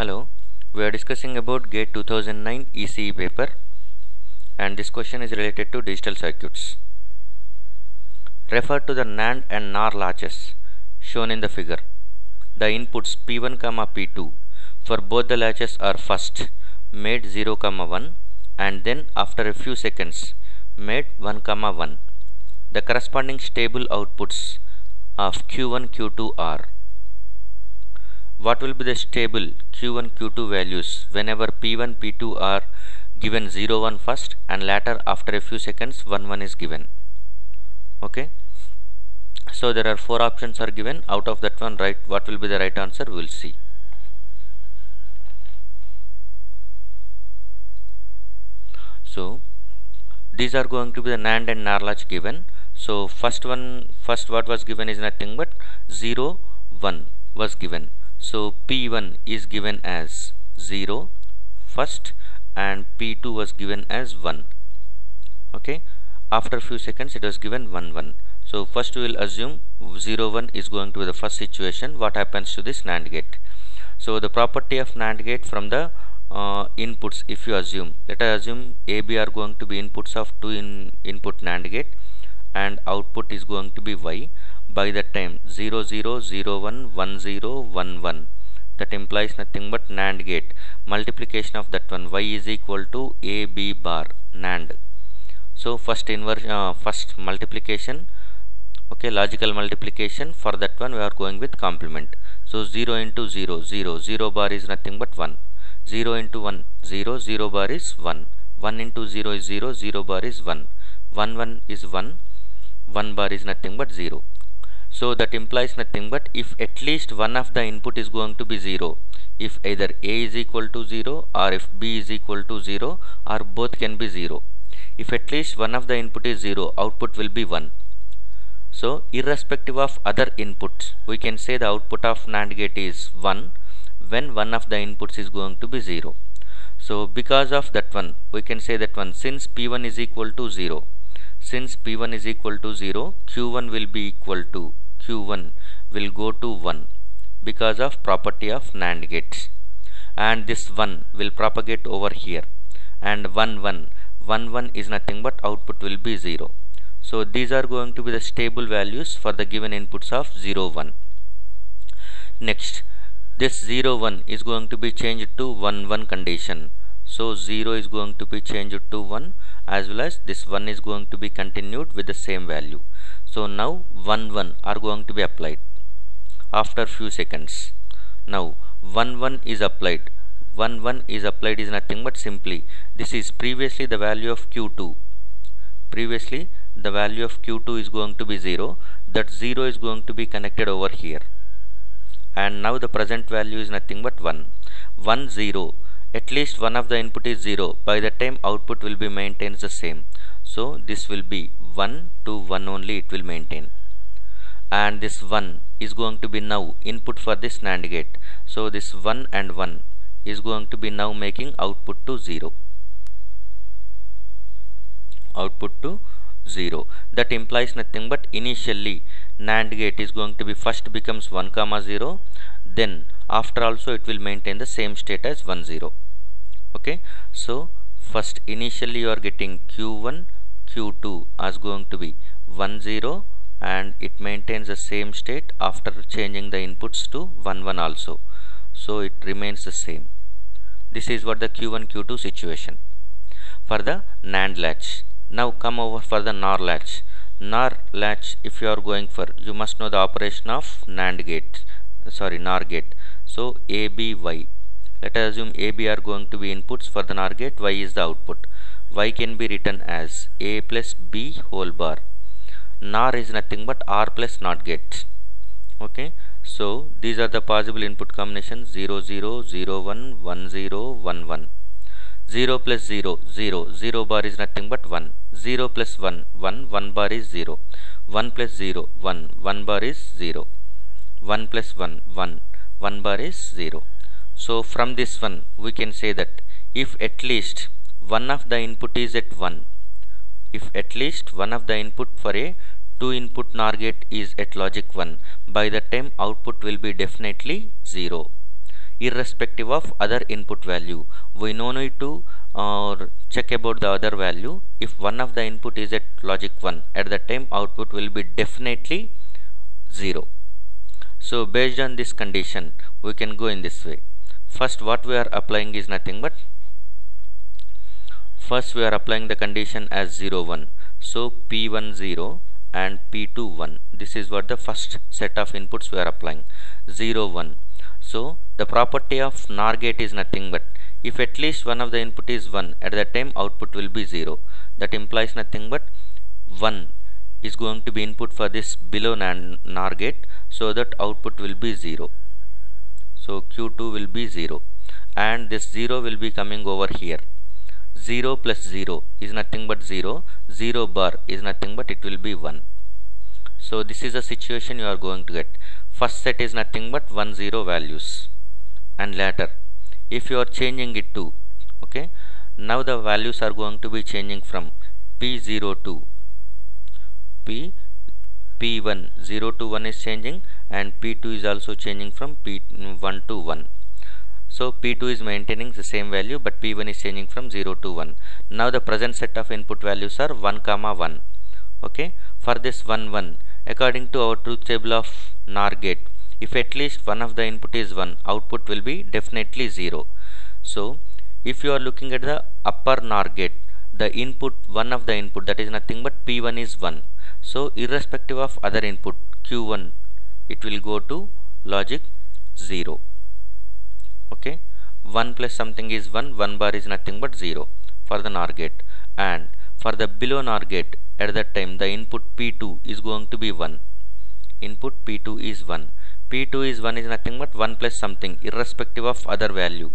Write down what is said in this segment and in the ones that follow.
Hello, we are discussing about GATE 2009 ECE paper, and this question is related to digital circuits. Refer to the NAND and NOR latches shown in the figure. The inputs P1, P2 for both the latches are first made 0, 1 and then after a few seconds made 1, 1. The corresponding stable outputs of Q1, Q2 are. What will be the stable Q1, Q2 values whenever P1, P2 are given 0, 1 first and later after a few seconds 1, 1 is given? Okay. So there are 4 options are given. Out of that one, right, what will be the right answer? We will see. So these are going to be the NAND and NOR latch given. So first what was given is nothing but 0, 1 was given. So P1 is given as 0 first and P2 was given as 1. Okay. After a few seconds it was given 1, 1. So first we will assume 0, 1 is going to be the first situation. What happens to this NAND gate? So the property of NAND gate from the inputs, if you assume, let us assume AB are going to be inputs of 2 input NAND gate and output is going to be Y. By that time 0, 0, 0, 1, 1, 0, 1, 1, that implies nothing but NAND gate. Multiplication of that one, Y is equal to AB bar NAND. So first multiplication, okay, logical multiplication. For that one we are going with complement. So 0 into 0, 0, 0 bar is nothing but 1. 0 into 1, 0, 0 bar is 1. 1 into 0 is 0, 0 bar is 1. 1, 1 is 1, 1 bar is nothing but 0. So that implies nothing but if at least one of the input is going to be 0, if either A is equal to 0 or if B is equal to 0 or both can be 0. If at least one of the input is 0, output will be 1. So irrespective of other inputs, we can say the output of NAND gate is 1 when one of the inputs is going to be 0. So because of that one, we can say that one, since P1 is equal to 0, since P1 is equal to 0, Q1 will be equal to, Q1 will go to 1 because of property of NAND gates, and this 1 will propagate over here, and 1, 1, 1, 1 is nothing but output will be 0. So these are going to be the stable values for the given inputs of 0, 1. Next, this 0, 1 is going to be changed to 1, 1 condition. So 0 is going to be changed to 1 as well as this 1 is going to be continued with the same value. So now 1, 1 are going to be applied after few seconds. Now 1, 1 is applied. 1, 1 is applied is nothing but simply this is previously the value of Q2. Previously the value of Q2 is going to be 0. That 0 is going to be connected over here. And now the present value is nothing but 1. 1, 0. At least one of the input is 0. By the time output will be maintains the same. So this will be 1 to 1 only it will maintain. And this 1 is going to be now input for this NAND gate. So this 1 and 1 is going to be now making output to 0. Output to 0. That implies nothing but initially NAND gate is going to be first becomes 1, 0. Then after also it will maintain the same state as 1, 0. Okay. So first initially you are getting Q1, Q2 as going to be 1, 0 and it maintains the same state after changing the inputs to 1, 1 also. So it remains the same. This is what the Q1, Q2 situation for the NAND latch. Now come over for the NOR latch. NOR latch, if you are going for, you must know the operation of NAND gate, NOR gate. So AB, Y. Let us assume AB are going to be inputs for the NOR gate, Y is the output. Y can be written as A plus B whole bar. NOR is nothing but R plus NOT gate. Okay. So these are the possible input combinations 0, 0, 0, 1, 1, 0, 1, 1. 0 plus 0, 0, 0 bar is nothing but 1. 0 plus 1, 1, 1 bar is 0. 1 plus 0, 1, 1 bar is 0. 1 plus 1, 1, 1 bar is 0. So from this one we can say that if at least one of the input is at 1, if at least one of the input for a 2 input NOR gate is at logic 1, by the time output will be definitely 0. irrespective of other input value. We no need to check about the other value. If one of the input is at logic 1, at that time output will be definitely 0. So based on this condition, we can go in this way. First what we are applying is nothing but, first we are applying the condition as 0 1. So P1 0 and P2 1. This is what the first set of inputs we are applying. 0 1. So the property of NOR gate is nothing but, if at least one of the input is 1, at that time output will be 0. That implies nothing but 1 is going to be input for this below NOR gate, so that output will be 0. So Q2 will be 0, and this 0 will be coming over here. 0 plus 0 is nothing but 0. 0 bar is nothing but it will be 1. So this is the situation you are going to get. First set is nothing but 1 0 values, and later if you are changing it to, okay, now the values are going to be changing from P0 to P1. 0 to 1 is changing, and P2 is also changing from P1 to 1. So P2 is maintaining the same value, but P1 is changing from 0 to 1. Now the present set of input values are 1 comma 1. Okay, for this 1 1, according to our truth table of NOR gate, if at least one of the input is 1, output will be definitely 0. So if you are looking at the upper NOR gate, the input, one of the input, that is nothing but P1 is 1. So irrespective of other input Q1, it will go to logic 0. Okay, 1 plus something is 1, 1 bar is nothing but 0 for the NOR gate. And for the below NOR gate, at that time the input P2 is going to be 1. Input P2 is 1. P2 is 1 is nothing but 1 plus something irrespective of other value.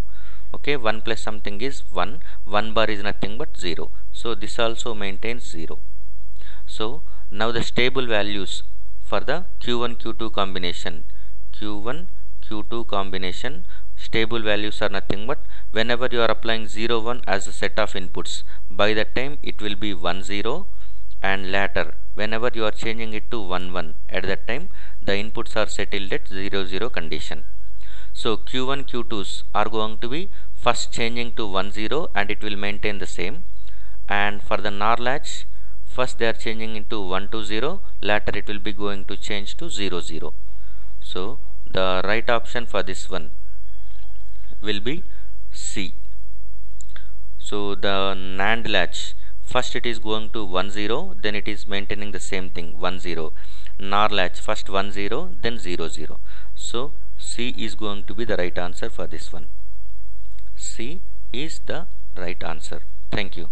Okay, 1 plus something is 1, 1 bar is nothing but 0. So this also maintains 0. So now the stable values for the Q1 Q2 combination, stable values are nothing but, whenever you are applying 0 1 as a set of inputs, by that time it will be 1 0, and later whenever you are changing it to 1 1, at that time the inputs are settled at 0 0 condition. So Q1 Q2s are going to be first changing to 1 0, and it will maintain the same. And for the NOR latch, first they are changing into 1 to 0, later it will be going to change to 0 0. So the right option for this one will be C. So the NAND latch, first it is going to 1 0, then it is maintaining the same thing 1 0. NOR latch, first 1 0, then 0 0. So C is going to be the right answer for this one. C is the right answer. Thank you.